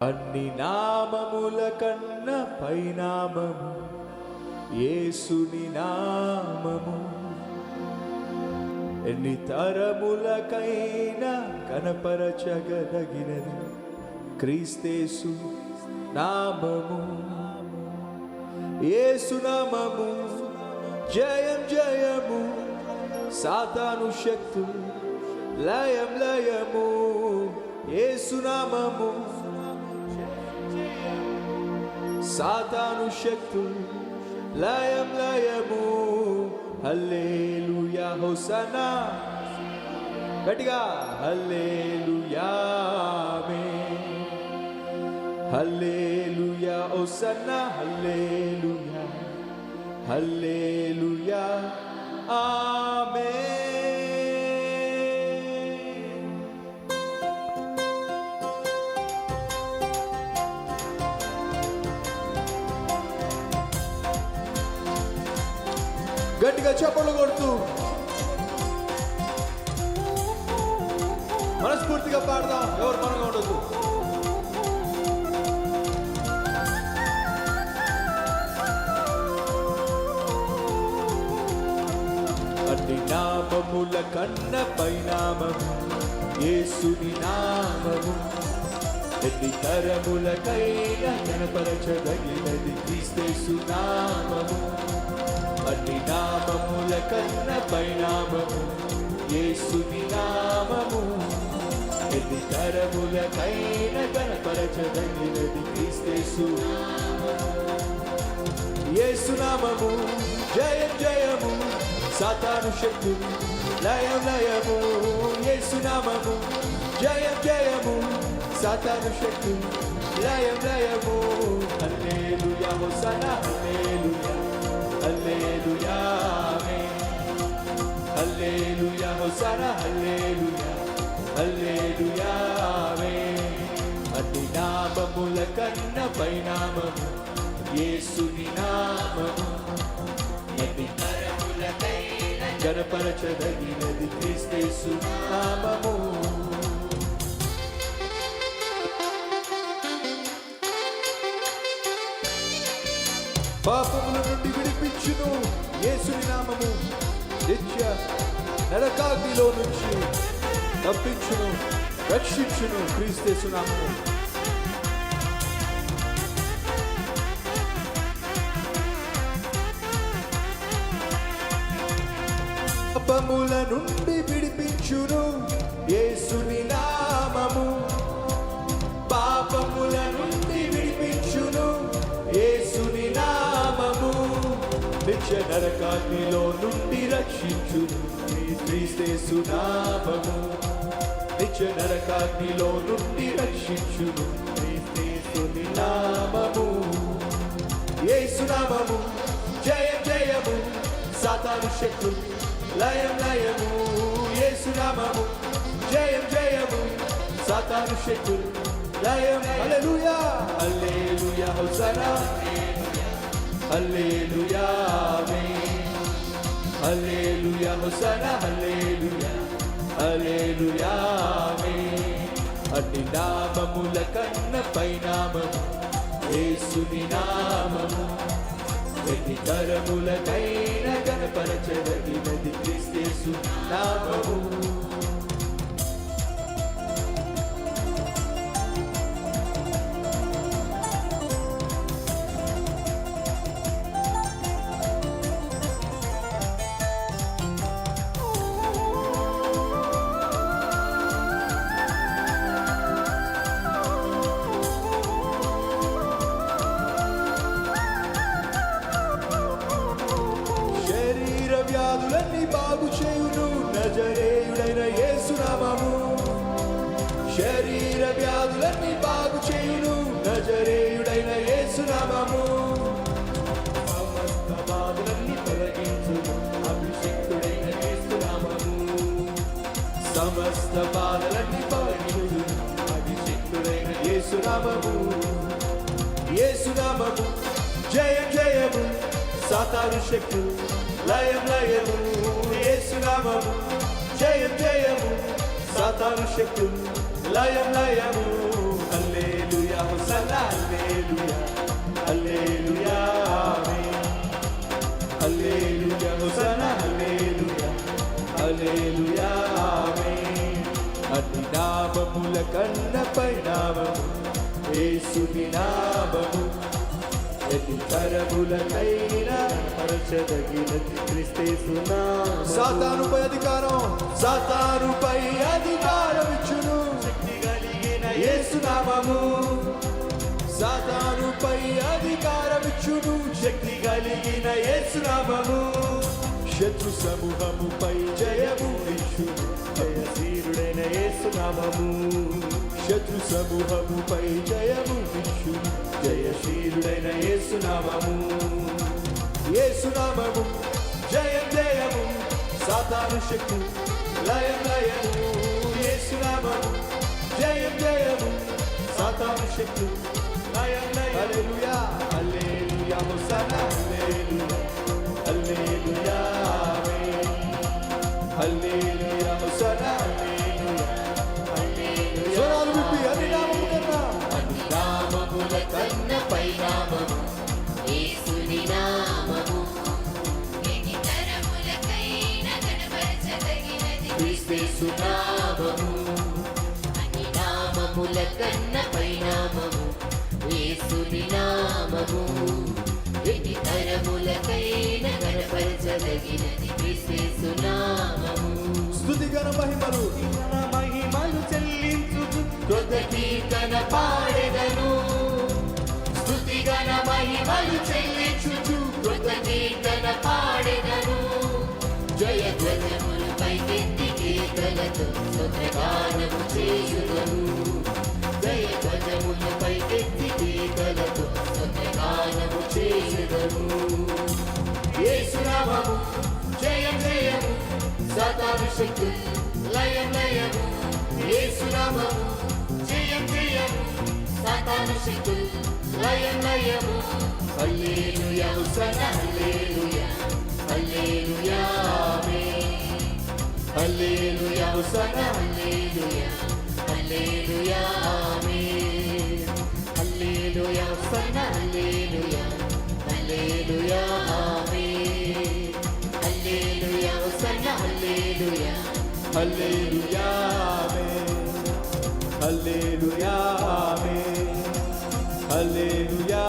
అన్ని నామముల కన్న పైనామము యేసుని నామము. ఎన్ని తరములకైనా కనపరచగదగినది క్రీస్తేసు నామము. యేసు నామము జయం జయము, సాతాను శక్తు లయం లయము. యేసు నామము సాతాను శక్తు లయం లయము. హల్లెలూయా హోసన్నా, గట్టిగా హల్లెలూయా ఆమేన్. హల్లెలూయా హోసన్నా, హల్లెలూయా హల్లెలూయా ఆమేన్. గట్టిగా చప్పట్లు కొడుతూ మనస్ఫూర్తిగా పాడదాం. ఎవరు మనంగా ఉండదు. అన్ని నామముల కన్న పైనామము యేసుని నామము. ఎన్ని తరములకైనా కనపరచదగినది క్రీస్తేసు నామము. అన్ని నామముల కన్న పైనామము యేసుని నామము. ఎన్ని తరములకైనా కనపరచదగినది క్రీస్తేసు యేసు నామము. జయం జయము, సాతాను శక్తు లయం లయము. యేసు నామము జయం జయము, సాతాను శక్తు లయం లయము. హల్లెలూయా హోసన్నా, హల్లెలూయా హల్లెలూయా ఆమేన్. హల్లెలూయా హోసన్నా, హల్లెలూయా హల్లెలూయా ఆమేన్. అన్ని నామముల కన్న పైనామము యేసుని నామము. ఎన్ని తరములకైనా కనపరచదగినది క్రీస్తేసు నామము. పాపముల నుండి విడిపించును యేసుని నామము. నిత్య నరకాగ్నిలో నుంచి తప్పించును, రక్షించును క్రీస్తేసు నామము. పాపముల నుండి విడిపించును యేసుని నామము. పాపముల నుండి విడిపించును యేసుని నామము. నిత్య నరకాగ్నిలో నుండి రక్షించును క్రీస్తేసు నామము. నిత్య నరకాగ్నిలో నుండి రక్షించును క్రీస్తేసుని నామము. యేసు నామము జయం జయము, సాతాను శక్తు లయం లయము. యేసు నామము జయం జయము, సాతాను శక్తు లయం. హల్లెలూయా హల్లెలూయా హోసన్నా, హల్లెలూయా ఆమేన్. హల్లెలూయా హోసన్నా, హల్లెలూయా హల్లెలూయా ఆమేన్. అన్ని నామముల కన్న పైనామము యేసుని నామము. ఎన్ని తరములకైనా కనపరచదగినది క్రీస్తేసు నామము. వ్యాధులన్నీ బాగు చేయును నజరేయుడైన యేసు నామము. శరీర వ్యాధులన్నీ బాగు చేయును నజరేయుడైన యేసు నామము. సమస్త బాధలన్నీ తొలగించును అభిషిక్తుడైన యేసు నామము. సమస్త బాధలన్నీ తొలగించును అభిషిక్తుడైన యేసు నామము. యేసు నామము జయం జయము, సాతాను శక్తు లయం లయము. యేసు నామము జయం జయము, సాతాను శక్తు లయం లయము. హల్లెలూయా హోసన్నా హల్లెలూయా హల్లెలూయా ఆమేన్ హల్లెలూయా హోసన్నా హల్లెలూయా హల్లెలూయా ఆమేన్ అన్ని నామముల కన్నా పై నామము యేసుని నామము ఎన్ని తరములకైనా పరచదగినది క్రీస్తు నామము సాతానుపై అధికారం ఇచ్చును శక్తి కలిగిన యేసు నామము సాతానుపై అధికారం ఇచ్చును శక్తి కలిగిన యేసు నామము శత్రు సమూహముపై జయము ఇచ్చును జయశీలుడైన యేసు నామము శత్రు సమూహముపై జయము ఇచ్చును జయశీలుడైన యేసు నామము యేసు నామము జయం జయము సాతాను శక్తి లయం లయము యేసు నామము జయం జయము సాతాను శక్తి లయం లయం హల్లెలూయా హల్లెలూయా హోసన్నా హల్లెలూయా హల్లెలూయా ఆమేన్ హల్లెలూయా హోసన్నా హల్లెలూయా హల్లెలూయా స్వరాలు విప్పి అన్ని నామముల కన్నా పై నామము యేసుని నామము ఎన్ని తరములకైనా గణపరచదగినది క్రీస్తు నామము అన్ని నామముల కన్నా పై నామము యేసుని నామము ఎన్ని తరములకైనా గణపరచదగినది క్రీస్తు నామము స్తుతి ఘన మహిమలు చెల్లించుచు కృత కీర్తన పాడెదను స్తుతి గణ మహిమలు చెల్లించుచు కృత కీర్తన పాడెదను జయ ధ్వజములు పైకెత్తి కీర్తనతో స్తోత్రగానము చేయుదను జయ ధ్వజములు పైకెత్తి కీర్తనతో స్తోత్రగానము చేయుదను యేసు నామము జయం జయము సాతాను శక్తి లయం లయము యేసు నామము జయం జయము సాతాను శక్తి లయం లయము హల్లెలూయా హోసన్నా హల్లెలూయా హల్లెలూయా ఆమేన్ హల్లెలూయా హోసన్నా హల్లెలూయా హల్లెలూయా ఆమేన్ హల్లెలూయా హోసన్నా హల్లెలూయా హల్లెలూయా ఆమేన్ హల్లెలూయా హోసన్నా హల్లెలూయా హల్లెలూయా ఆమేన్ హల్లెలూయా ఆమేన్ హల్లెలూయా